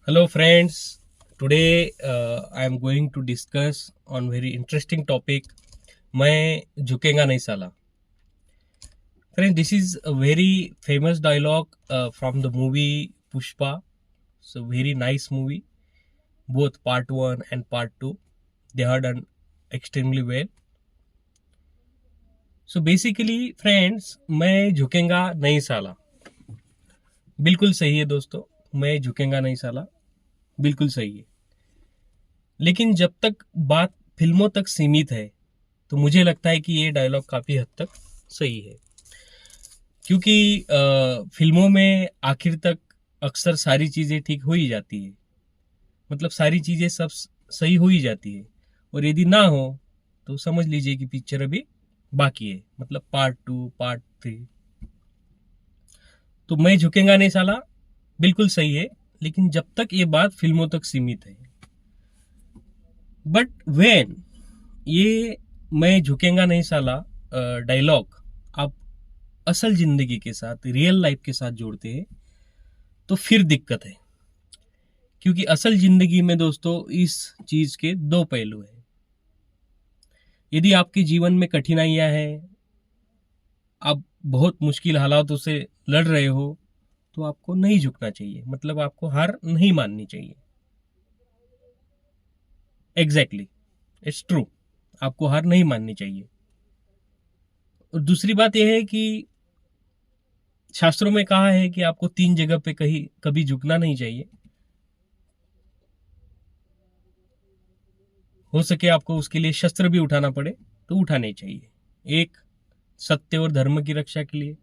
Hello friends, today I am going to discuss on very interesting topic. मैं झुकेगा नहीं साला. Friends, this is a very famous dialogue from the movie Pushpa. It's a very nice movie. Both part 1 and part 2, they are done extremely well. So basically friends, मैं झुकेगा नहीं साला. बिल्कुल सही है दोस्तों, मैं झुकेगा नहीं साला बिल्कुल सही है. लेकिन जब तक बात फिल्मों तक सीमित है तो मुझे लगता है कि ये डायलॉग काफ़ी हद तक सही है, क्योंकि फिल्मों में आखिर तक अक्सर सारी चीज़ें ठीक हो ही जाती है. मतलब सारी चीज़ें सब सही हो ही जाती है, और यदि ना हो तो समझ लीजिए कि पिक्चर अभी बाकी है. मतलब पार्ट 2 पार्ट 3. तो मैं झुकेगा नहीं साला बिल्कुल सही है, लेकिन जब तक ये बात फिल्मों तक सीमित है. बट वेन ये मैं झुकेगा नहीं साला डायलॉग आप असल जिंदगी के साथ, रियल लाइफ के साथ जोड़ते हैं तो फिर दिक्कत है. क्योंकि असल जिंदगी में दोस्तों इस चीज के दो पहलू हैं. यदि आपके जीवन में कठिनाइयां हैं, आप बहुत मुश्किल हालातों से लड़ रहे हो, तो आपको नहीं झुकना चाहिए. मतलब आपको हार नहीं माननी चाहिए. Exactly, it's true. आपको हार नहीं माननी चाहिए. और दूसरी बात यह है कि शास्त्रों में कहा है कि आपको 3 जगह पे कहीं कभी झुकना नहीं चाहिए. हो सके आपको उसके लिए शस्त्र भी उठाना पड़े तो उठाने चाहिए. एक, सत्य और धर्म की रक्षा के लिए.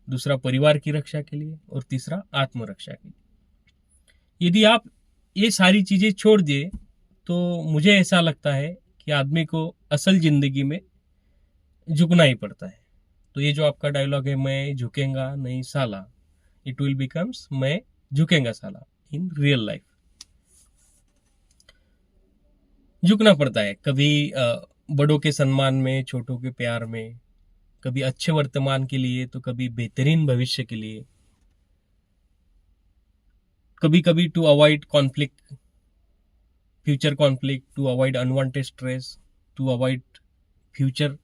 दूसरा, परिवार की रक्षा के लिए. और तीसरा, आत्मरक्षा के लिए. यदि आप ये सारी चीजें छोड़ दिए तो मुझे ऐसा लगता है कि आदमी को असल जिंदगी में झुकना ही पड़ता है. तो ये जो आपका डायलॉग है, मैं झुकेगा नहीं साला, इट विल बिकम्स मैं झुकेगा साला इन रियल लाइफ. झुकना पड़ता है कभी बड़ों के सम्मान में, छोटों के प्यार में, कभी अच्छे वर्तमान के लिए तो कभी बेहतरीन भविष्य के लिए. कभी कभी to avoid conflict, future conflict, to avoid unwanted stress, to avoid future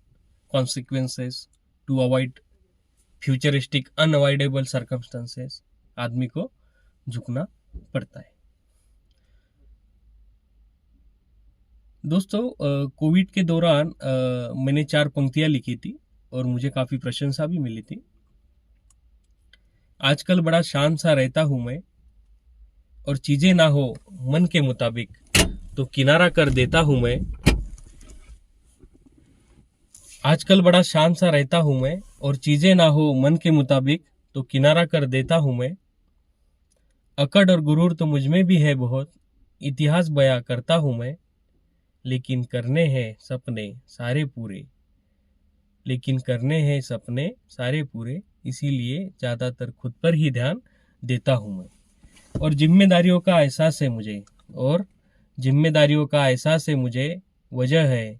consequences, to avoid futuristic unavoidable circumstances. आदमी को झुकना पड़ता है. दोस्तों, कोविड के दौरान मैंने 4 पंक्तियां लिखी थी और मुझे काफ़ी प्रशंसा भी मिली थी. आजकल बड़ा शांत सा रहता हूं मैं, और चीज़ें ना हो मन के मुताबिक तो किनारा कर देता हूं मैं. आजकल बड़ा शांत सा रहता हूं मैं, और चीज़ें ना हो मन के मुताबिक तो किनारा कर देता हूं मैं. अकड़ और गुरूर तो मुझ में भी है बहुत, इतिहास बयां करता हूं मैं. लेकिन करने हैं सपने सारे पूरे, लेकिन करने हैं सपने सारे पूरे, इसीलिए ज़्यादातर खुद पर ही ध्यान देता हूं मैं. और जिम्मेदारियों का एहसास है मुझे, और जिम्मेदारियों का एहसास है मुझे. वजह है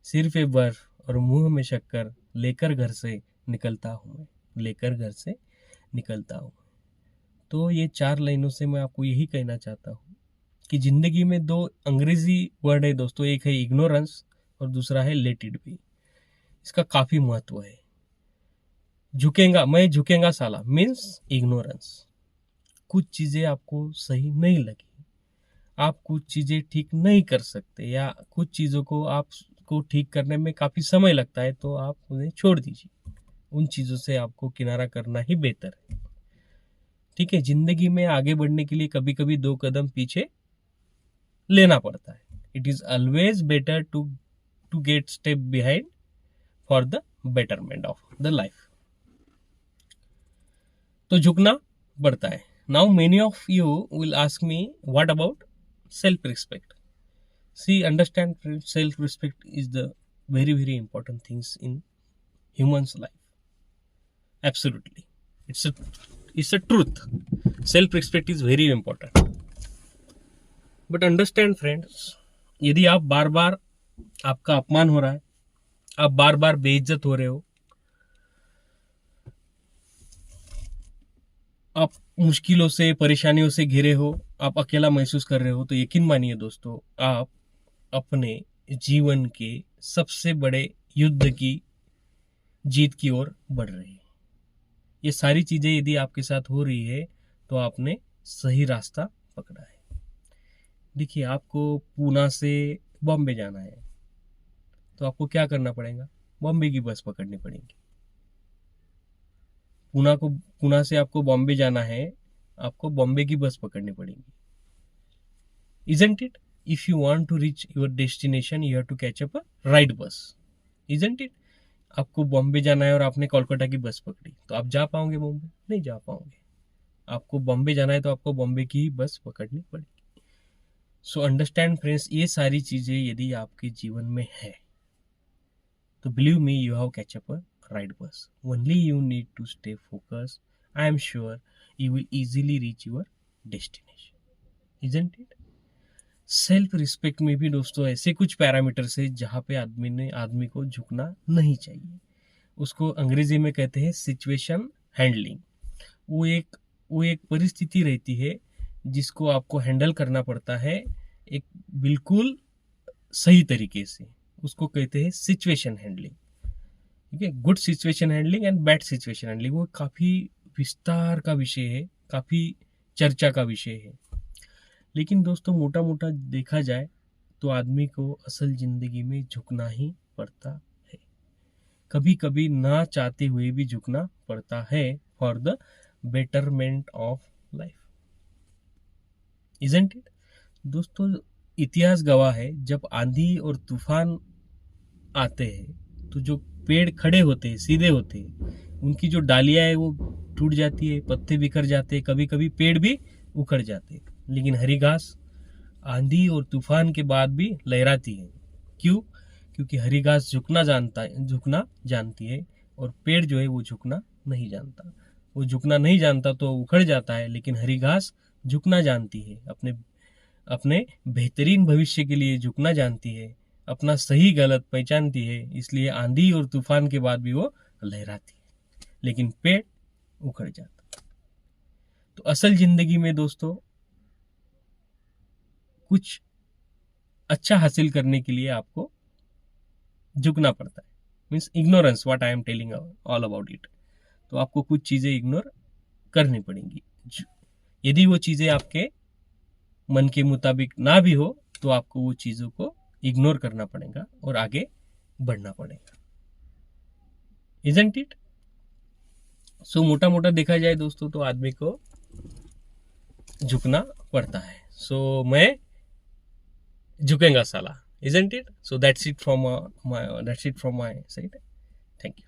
सिर्फ एक बर्फ और मुंह में शक्कर लेकर घर से निकलता हूं मैं, लेकर घर से निकलता हूं. तो ये 4 लाइनों से मैं आपको यही कहना चाहता हूँ कि जिंदगी में 2 अंग्रेजी वर्ड है दोस्तों. एक है इग्नोरेंस और दूसरा है लेट इट बी. इसका काफी महत्व है. झुकेगा, मैं झुकेगा साला मीन्स इग्नोरेंस. कुछ चीजें आपको सही नहीं लगी, आप कुछ चीजें ठीक नहीं कर सकते, या कुछ चीजों को आपको ठीक करने में काफी समय लगता है, तो आप उन्हें छोड़ दीजिए. उन चीजों से आपको किनारा करना ही बेहतर है. ठीक है, जिंदगी में आगे बढ़ने के लिए कभी कभी 2 कदम पीछे लेना पड़ता है. It is always better to get step behind for the betterment of the life. तो झुकना पड़ता है. Now many of you will ask me, what about self respect? See, understand, self respect is the very very important things in human's life. Absolutely, it's a truth. Self respect is very important. But understand friends, यदि आप बार बार आपका अपमान हो रहा है, आप बार बार बेइज्जत हो रहे हो, आप मुश्किलों से, परेशानियों से घिरे हो, आप अकेला महसूस कर रहे हो तो यकीन मानिए दोस्तों, आप अपने जीवन के सबसे बड़े युद्ध की जीत की ओर बढ़ रहे हैं। ये सारी चीजें यदि आपके साथ हो रही है तो आपने सही रास्ता पकड़ा है। देखिए, आपको पूना से बॉम्बे जाना है तो आपको क्या करना पड़ेगा? बॉम्बे की बस पकड़नी पड़ेगी। पूना से आपको बॉम्बे जाना है, आपको बॉम्बे की बस पकड़नी पड़ेगी। Isn't it? If you want to reach your destination, you have to catch up a right bus. Isn't it? आपको बॉम्बे जाना है और आपने कोलकाता की बस पकड़ी तो आप जा पाओगे बॉम्बे? नहीं जा पाओगे। आपको बॉम्बे जाना है तो आपको बॉम्बे की ही बस पकड़नी पड़ेगी। सो अंडरस्टैंड फ्रेंड्स, ये सारी चीजें यदि आपके जीवन में है तो believe me, you have catch up a right bus. Only you need to stay focus. I am sure you will easily reach your destination. Isn't it? Self respect में भी दोस्तों ऐसे कुछ पैरामीटर्स है जहाँ पे आदमी को झुकना नहीं चाहिए। उसको अंग्रेजी में कहते हैं सिचुएशन हैंडलिंग। वो एक परिस्थिति रहती है जिसको आपको हैंडल करना पड़ता है एक बिल्कुल सही तरीके से। उसको कहते हैं सिचुएशन हैंडलिंग। ठीक है, good situation handling and bad situation handling. वो काफी विस्तार का विषय है, काफी चर्चा का विषय है। लेकिन दोस्तों, मोटा मोटा देखा जाए तो आदमी को असल जिंदगी में झुकना ही पड़ता है। कभी कभी ना चाहते हुए भी झुकना पड़ता है for the betterment of life. Isn't it? दोस्तों, इतिहास गवाह है, जब आंधी और तूफान आते हैं तो जो पेड़ खड़े होते हैं, सीधे होते हैं, उनकी जो डालियां है वो टूट जाती है, पत्ते बिखर जाते हैं, कभी कभी पेड़ भी उखड़ जाते हैं। लेकिन हरी घास आंधी और तूफान के बाद भी लहराती है। क्यों? क्योंकि हरी घास झुकना जानती है और पेड़ जो है वो झुकना नहीं जानता। वो झुकना नहीं जानता तो उखड़ जाता है, लेकिन हरी घास झुकना जानती है, अपने बेहतरीन भविष्य के लिए झुकना जानती है, अपना सही गलत पहचानती है। इसलिए आंधी और तूफान के बाद भी वो लहराती है, लेकिन पेड़ उखड़ जाता। तो असल जिंदगी में दोस्तों, कुछ अच्छा हासिल करने के लिए आपको झुकना पड़ता है। Means ignorance, what I am telling all about it. तो आपको कुछ चीजें इग्नोर करनी पड़ेंगी। यदि वो चीजें आपके मन के मुताबिक ना भी हो तो आपको वो चीजों को इग्नोर करना पड़ेगा और आगे बढ़ना पड़ेगा। Isn't it? सो मोटा मोटा देखा जाए दोस्तों तो आदमी को झुकना पड़ता है। सो मैं झुकेगा साला। Isn't it? So that's it from my side. Thank you.